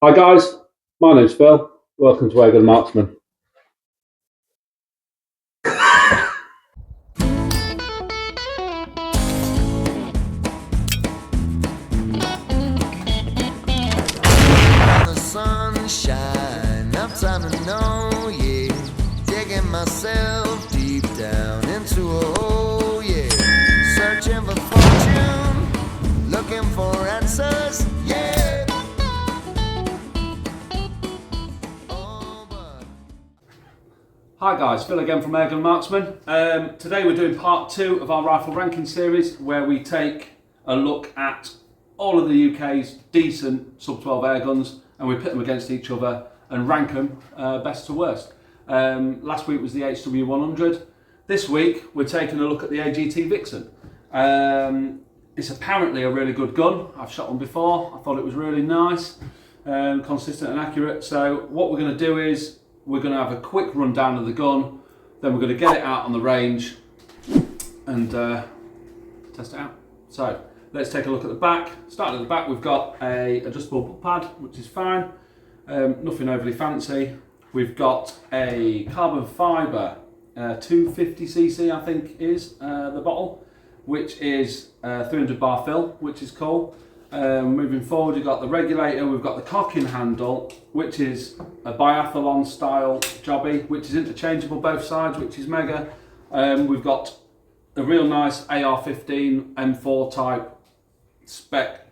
Hi guys, my name's Phil. Welcome to AGT Marksman. The sunshine, I'm time to know, yeah. Digging myself deep down into a hole, yeah. Searching for fortune, looking for answers, yeah. Oh, but Hi guys, Phil again from AGT Marksman. Today we're doing part 2 of our rifle ranking series where we take a look at all of the UK's decent sub-12 air guns and we pit them against each other and rank them best to worst. Last week was the HW100. This week we're taking a look at the AGT Vixen. It's apparently a really good gun. I've shot one before. I thought it was really nice, consistent and accurate. So what we're going to do is we're going to have a quick rundown of the gun, then we're going to get it out on the range and test it out. So let's take a look at the back. Starting at the back, we've got a adjustable butt pad, which is fine. Nothing overly fancy. We've got a carbon fibre 250cc, I think is the bottle, which is 300 bar fill, which is cool. Moving forward, you've got the regulator, we've got the cocking handle, which is a biathlon style jobby, which is interchangeable both sides, which is mega. We've got a real nice AR-15 M4 type spec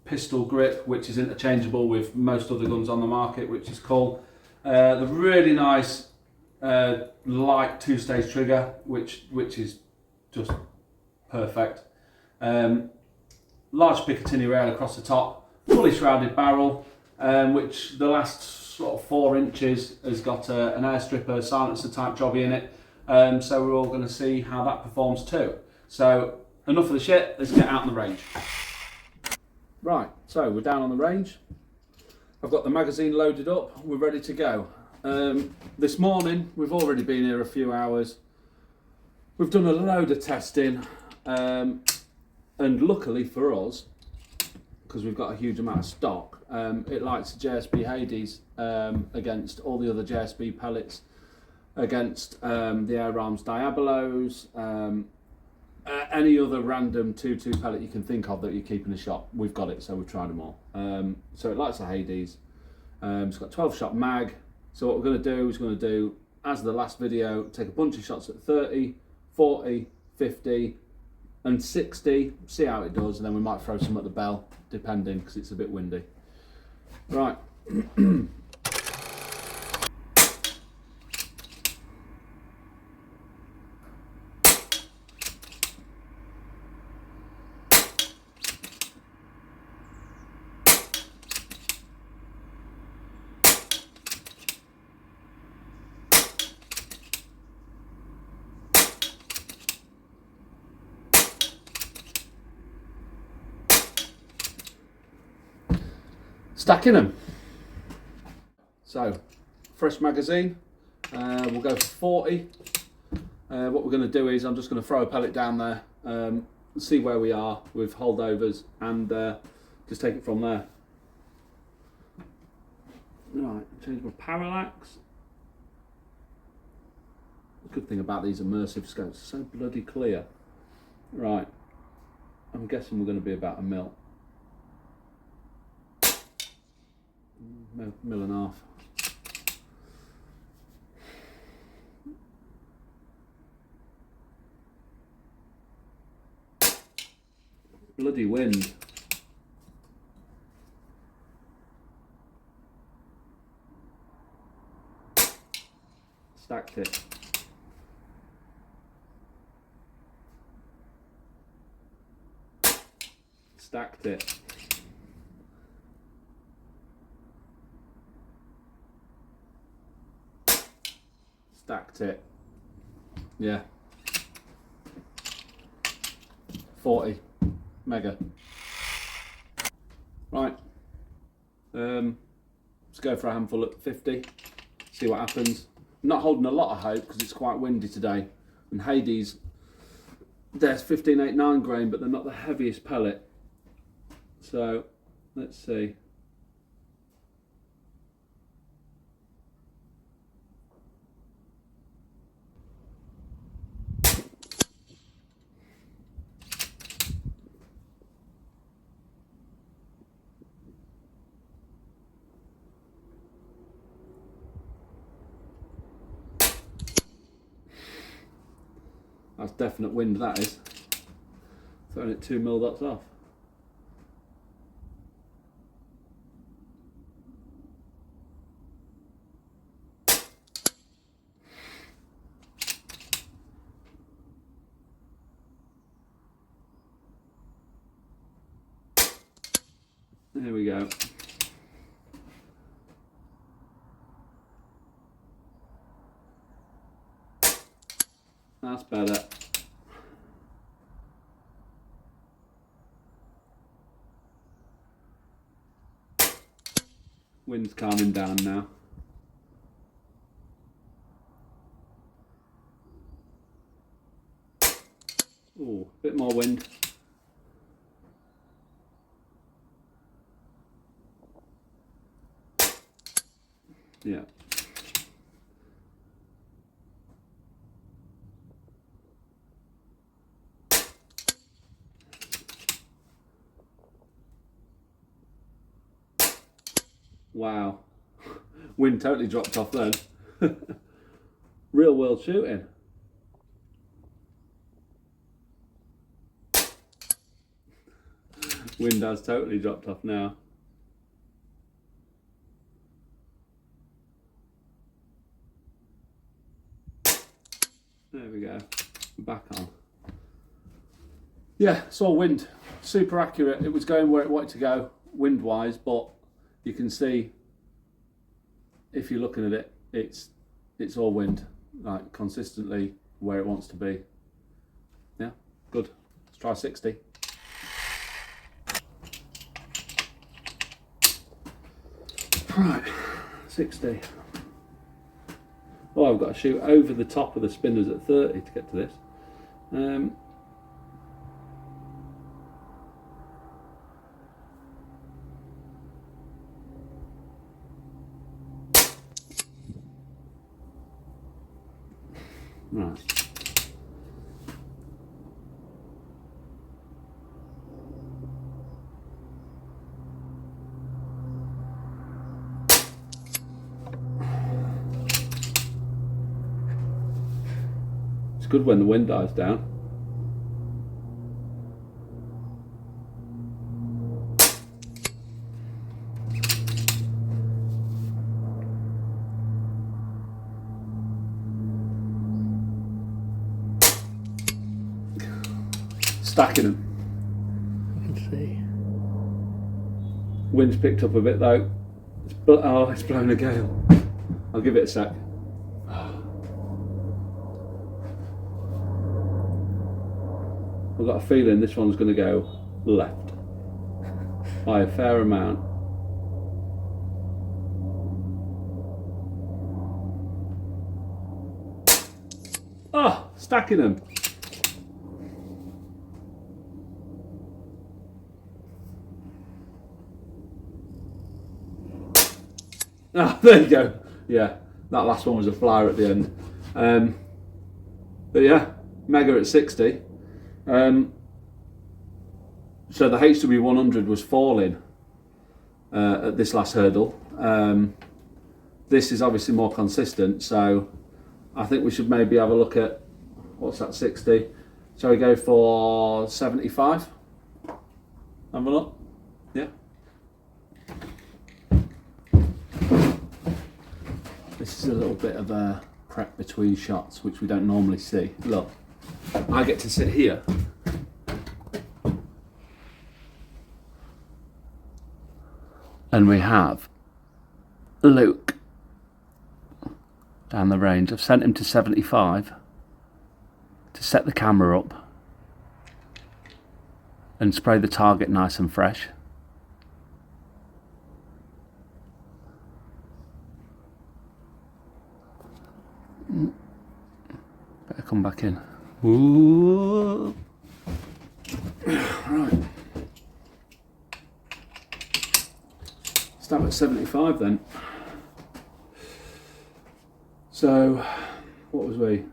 pistol grip, which is interchangeable with most other guns on the market, which is cool. The really nice light two-stage trigger, which is just perfect. Large Picatinny rail across the top, fully shrouded barrel, which the last sort of 4 inches has got an air stripper silencer type jobby in it. So we're all going to see how that performs too. So enough of the shit, let's get out on the range. Right, so we're down on the range. I've got the magazine loaded up, we're ready to go. This morning, we've already been here a few hours. We've done a load of testing. And luckily for us, because we've got a huge amount of stock, it lights the JSB Hades against all the other JSB pellets, against the Air Arms Diabolos, any other random 2.2 pellet you can think of that you keep in the shop. We've got it, so we've tried them all. So it lights the Hades. It's got 12 shot mag. So what we're going to do is as the last video, take a bunch of shots at 30, 40, 50, and 60, see how it does, and then we might throw some at the bell, depending, because it's a bit windy. Right. Stacking them. So, fresh magazine, we'll go for 40. What we're going to do is I'm just going to throw a pellet down there, see where we are with holdovers, and just take it from there. Right, change my parallax. The good thing about these immersive scopes, so bloody clear. Right, I'm guessing we're going to be about a mil. Mil and a half. Bloody wind. Stacked it. Stacked it. Stacked it. Yeah. 40. Mega. Right. Let's go for a handful at 50. See what happens. I'm not holding a lot of hope because it's quite windy today. And Hades, there's 15.89 grain, but they're not the heaviest pellet. So let's see. That's definite wind, that is. Throwing it 2 mil dots off. There we go. That's better. Wind's calming down now. Ooh, a bit more wind. Yeah. Wow. Wind totally dropped off then. Real world shooting. Wind has totally dropped off now. There we go. Back on. Yeah, it's all wind. Super accurate. It was going where it wanted to go, wind wise, but you can see if you're looking at it, it's all wind, like consistently where it wants to be. Yeah, good. Let's try 60. Right, 60. Oh, I've got to shoot over the top of the spinners at 30 to get to this. Right. It's good when the wind dies down. Stacking them. I can see. Wind's picked up a bit though. It's blown a gale. I'll give it a sec. I've got a feeling this one's going to go left by a fair amount. Oh, stacking them. Ah, there you go. Yeah, that last one was a flyer at the end. But yeah, mega at 60. So the HW 100 was falling at this last hurdle. This is obviously more consistent, so I think we should maybe have a look at, what's that, 60? Shall we go for 75? Have a look? Yeah. This is a little bit of a prep between shots, which we don't normally see. Look, I get to sit here. And we have Luke down the range. I've sent him to 75 to set the camera up and spray the target nice and fresh. Better come back in. Ooh. Right. Start at 75 then. So, what was we?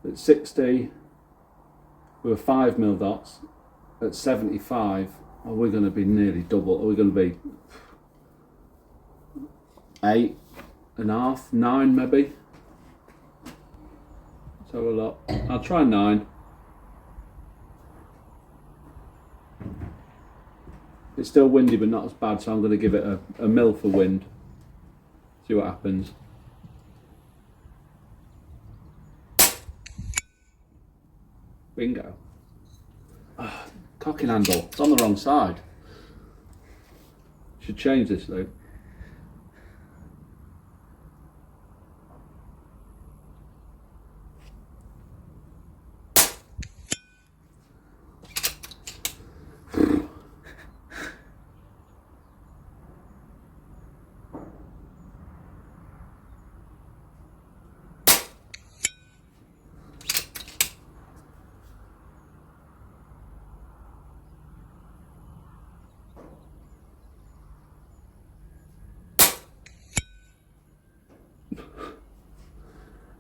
At 60, we were 5 mil dots. At 75, are we going to be nearly double? Are we going to be 8.5, 9 maybe? Let's have a look. I'll try 9. It's still windy, but not as bad, so I'm going to give it a mil for wind. See what happens. Bingo. Oh, cocking handle. It's on the wrong side. Should change this though.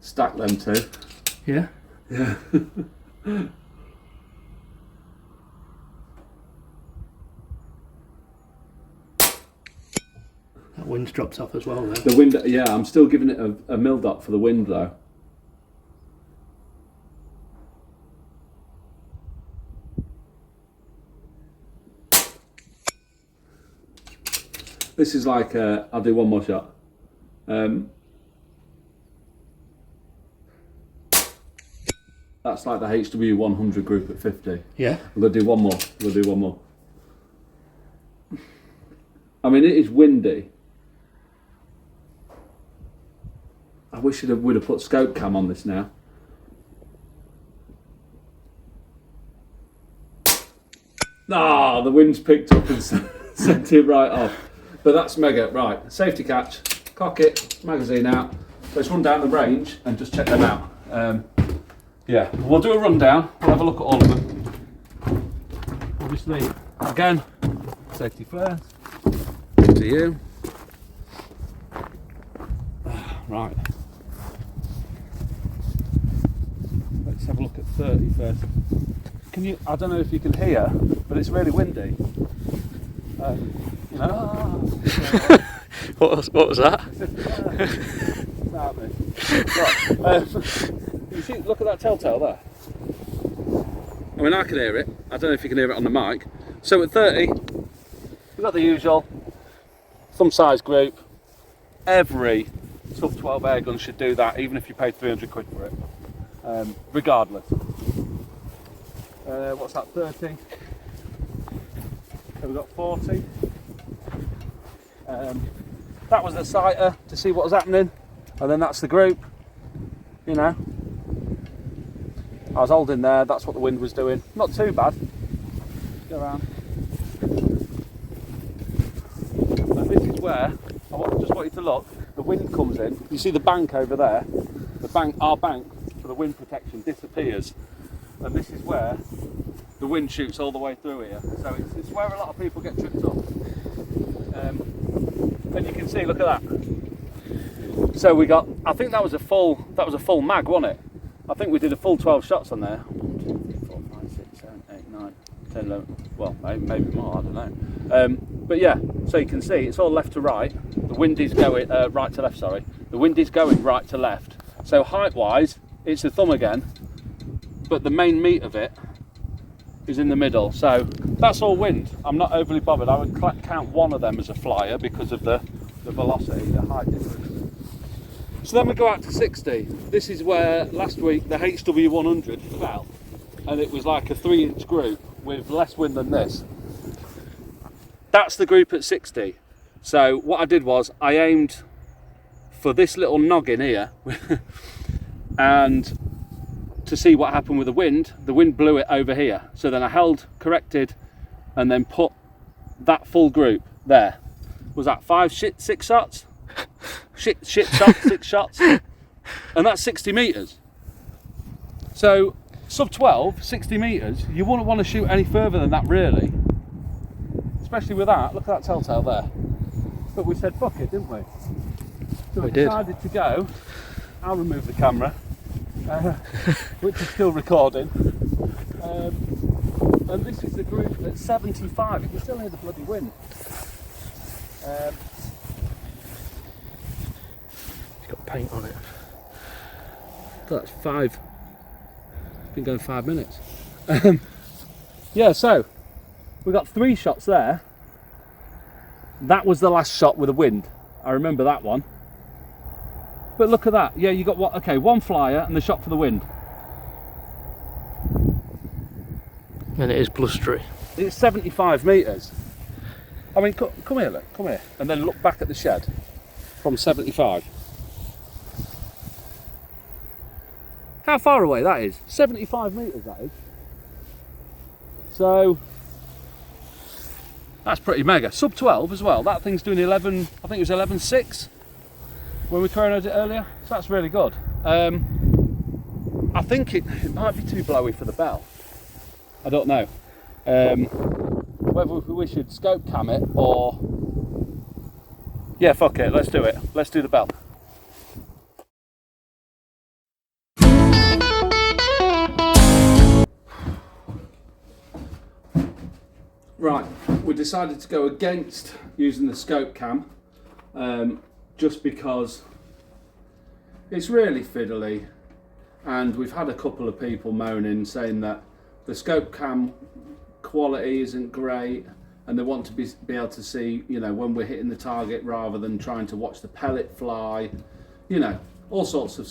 Stack them two. Yeah. Yeah. That wind drops off as well, though. The wind, yeah, I'm still giving it a mil dot for the wind though. This is like, I'll do one more shot. That's like the HW 100 group at 50. Yeah. I'm going to do one more. I mean, it is windy. I wish we'd have put scope cam on this now. Ah, the wind's picked up and sent it right off. But that's mega. Right, safety catch, cock it, magazine out. Let's run down the range and just check them out. Yeah, we'll do a rundown. We'll have a look at all of them. Obviously, again, safety first. To you. Right. Let's have a look at 30 first. Can you? I don't know if you can hear, but it's really windy. You know. What was that? Right, you see, look at that telltale there. I mean, I can hear it. I don't know if you can hear it on the mic. So at 30, we've got the usual thumb size group. Every sub 12 air gun should do that, even if you paid 300 quid for it. Regardless. What's that? 30. So we've got 40. That was the sighter to see what was happening, and then that's the group. You know, I was holding there. That's what the wind was doing. Not too bad. Go around. And this is where just want you to look. The wind comes in. You see the bank over there. The bank, our bank for the wind protection disappears, and this is where the wind shoots all the way through here. So it's where a lot of people get tripped up. And you can see, look at that. So we got, I think that was a full mag, wasn't it? I think we did a full 12 shots on there. 1, 2, 3, 4, 5, 6, 7, 8, 9, 10, 11, well, maybe more, I don't know. But yeah, so you can see it's all left to right. The wind is going, right to left, sorry. The wind is going right to left. So height-wise, it's a thumb again, but the main meat of it is in the middle. So that's all wind. I'm not overly bothered. I would count one of them as a flyer because of the velocity, the height difference. So then we go out to 60. This is where last week the HW 100 fell, and it was like a 3-inch group with less wind than this. That's the group at 60. So what I did was I aimed for this little noggin here and to see what happened with the wind blew it over here. So then I held, corrected, and then put that full group there. Was that 6 shots? Shit shots, 6 shots. And that's 60 metres. So sub 12, 60 metres, you wouldn't want to shoot any further than that really. Especially with that, look at that telltale there. But we said fuck it, didn't we? So we decided to go. I'll remove the camera. Which is still recording, and this is the group at 75. You can still hear the bloody wind. It's got paint on it. That's 5 Been going 5 minutes. Yeah, so we got 3 shots there. That was the last shot with the wind. I remember that one. But look at that. Yeah, you got what? Okay, 1 flyer and the shot for the wind. And it is blustery. It's 75 metres. I mean, come here, look, come here. And then look back at the shed from 75. How far away that is? 75 metres that is. So, that's pretty mega. Sub 12 as well. That thing's doing 11, I think it was 11.6 when we chronoed it earlier. So that's really good. I think it might be too blowy for the bell. I don't know. Whether we should scope cam it or... Yeah, fuck it, let's do it. Let's do the bell. Right, we decided to go against using the scope cam just because it's really fiddly, and we've had a couple of people moaning saying that the scope cam quality isn't great and they want to be able to see, you know, when we're hitting the target rather than trying to watch the pellet fly, you know, all sorts of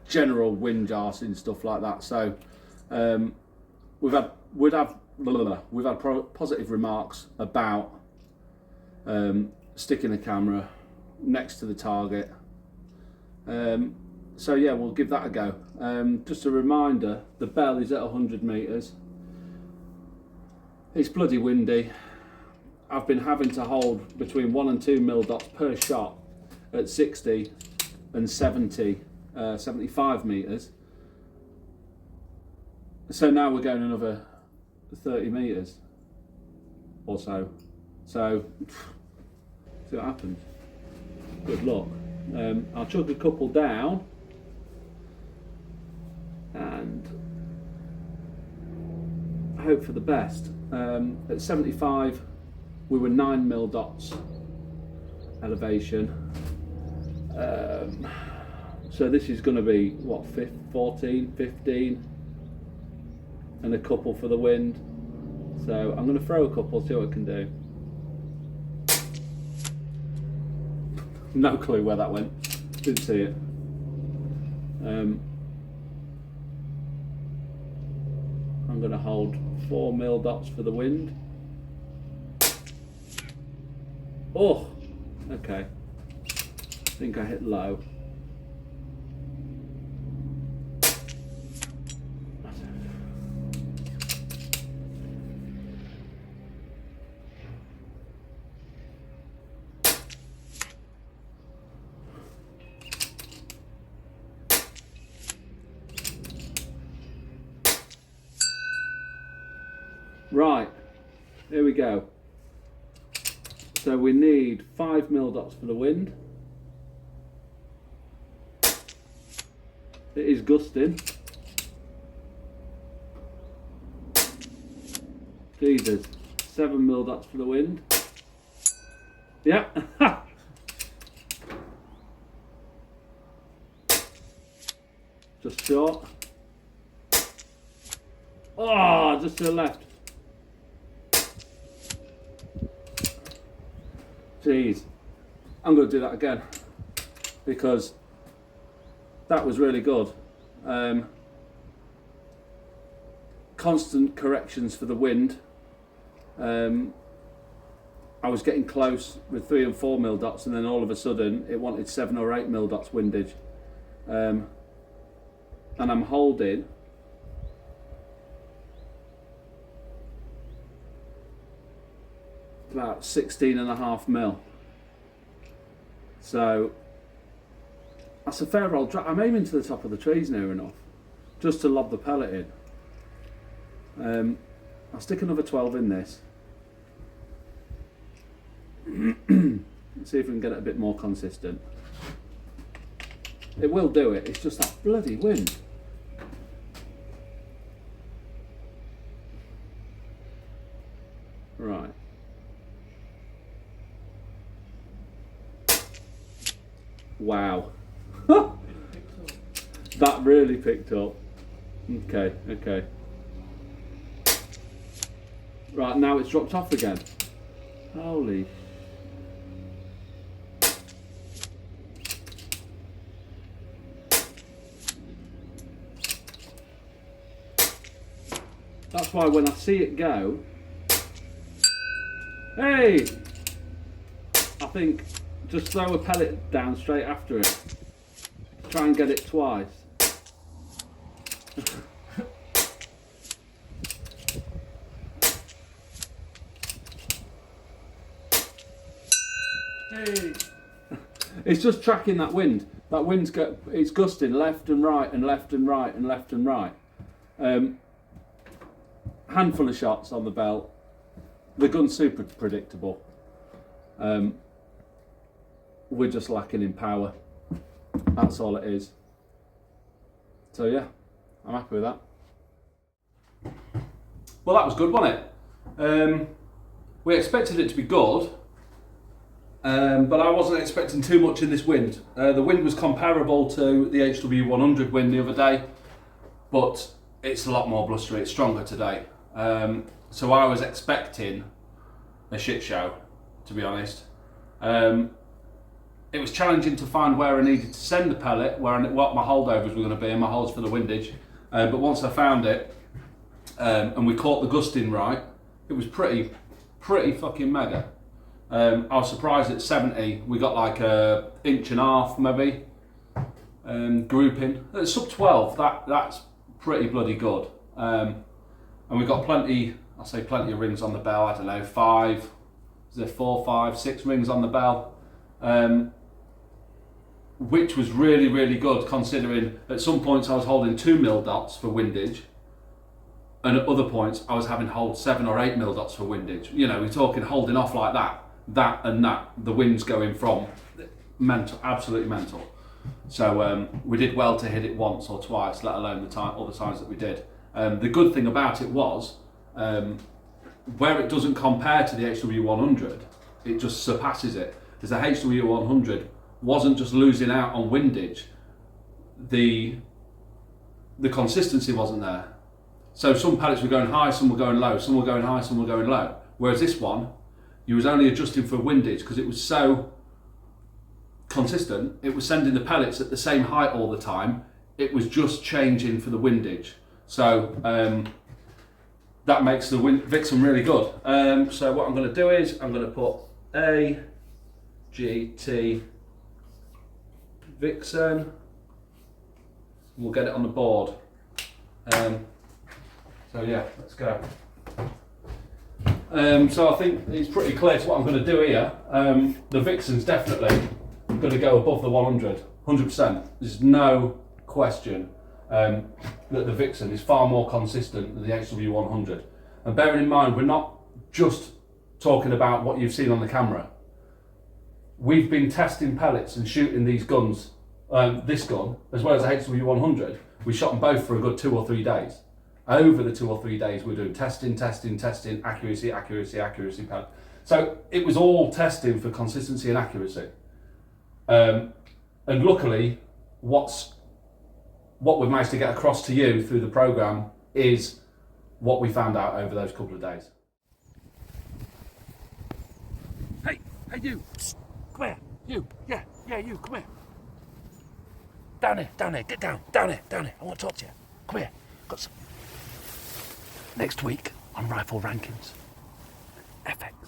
general wind arsing stuff like that. So we've had positive remarks about sticking the camera next to the target. So yeah, we'll give that a go. Just a reminder, the bell is at 100 metres. It's bloody windy. I've been having to hold between 1 and 2 mil dots per shot at 60 and 70, 75 metres. So now we're going another 30 metres or so. So, see what happens. Good luck. I'll chuck a couple down and hope for the best. At 75 we were 9 mil dots elevation, so this is going to be what, 14, 15 and a couple for the wind. So I'm going to throw a couple, see what I can do. No clue where that went, didn't see it. I'm going to hold 4 mil dots for the wind. Oh, okay. I think I hit low. Right, here we go. So we need 5 mil dots for the wind. It is gusting. Jesus, 7 mil dots for the wind. Yeah. Just short. Oh, just to the left. Jeez, I'm going to do that again because that was really good. Constant corrections for the wind. I was getting close with 3 and 4 mil dots, and then all of a sudden it wanted 7 or 8 mil dots windage. And I'm holding about 16.5 mil. So that's a fair old drop. I'm aiming to the top of the trees near enough just to lob the pellet in. I'll stick another 12 in this. See if we can get it a bit more consistent. It will do it, it's just that bloody wind. Right. Wow. That really picked up. Okay, okay. Right, now it's dropped off again. Holy. That's why when I see it go, hey! I think just throw a pellet down straight after it. Try and get it twice. Hey! It's just tracking that wind. That wind's it's gusting left and right and left and right and left and right. Handful of shots on the belt. The gun's super predictable. We're just lacking in power. That's all it is. So yeah, I'm happy with that. Well, that was good, wasn't it? We expected it to be good, but I wasn't expecting too much in this wind. The wind was comparable to the HW100 wind the other day, but it's a lot more blustery, it's stronger today. So I was expecting a shit show, to be honest. It was challenging to find where I needed to send the pellet, what my holdovers were going to be and my holds for the windage. But once I found it, and we caught the gusting right, it was pretty fucking mega. I was surprised at 70, we got like a inch and a half maybe, grouping. At sub 12, that's pretty bloody good. And we got plenty of rings on the bell, I don't know, 4, 5, 6 rings on the bell. Which was really, really good considering at some points I was holding 2 mil dots for windage, and at other points I was having to hold 7 or 8 mil dots for windage. You know, we're talking holding off like that, the wind's going from mental, absolutely mental. So we did well to hit it once or twice, let alone all the times that we did. The good thing about it was, where it doesn't compare to the HW100, it just surpasses it. Because the HW100 wasn't just losing out on windage, the consistency wasn't there. So some pellets were going high, some were going low, some were going high, some were going low. Whereas this one, you was only adjusting for windage because it was so consistent. It was sending the pellets at the same height all the time. It was just changing for the windage. So that makes the Vixen really good. So what I'm going to do is I'm going to put AGT Vixen. We'll get it on the board. So yeah, let's go. So I think it's pretty clear to what I'm going to do here. The Vixen's definitely going to go above the 100, 100%. There's no question that the Vixen is far more consistent than the HW100. And bearing in mind, we're not just talking about what you've seen on the camera. We've been testing pellets and shooting these guns, this gun, as well as the HW100. We shot them both for a good 2 or 3 days. Over the 2 or 3 days, we're doing testing, accuracy. Pellet. So it was all testing for consistency and accuracy. And luckily, what we've managed to get across to you through the program is what we found out over those couple of days. Hey you, come here, you, yeah you, come here. Down here, get down here, I want to talk to you, come here. Got some. Next week on Rifle Rankings, FX.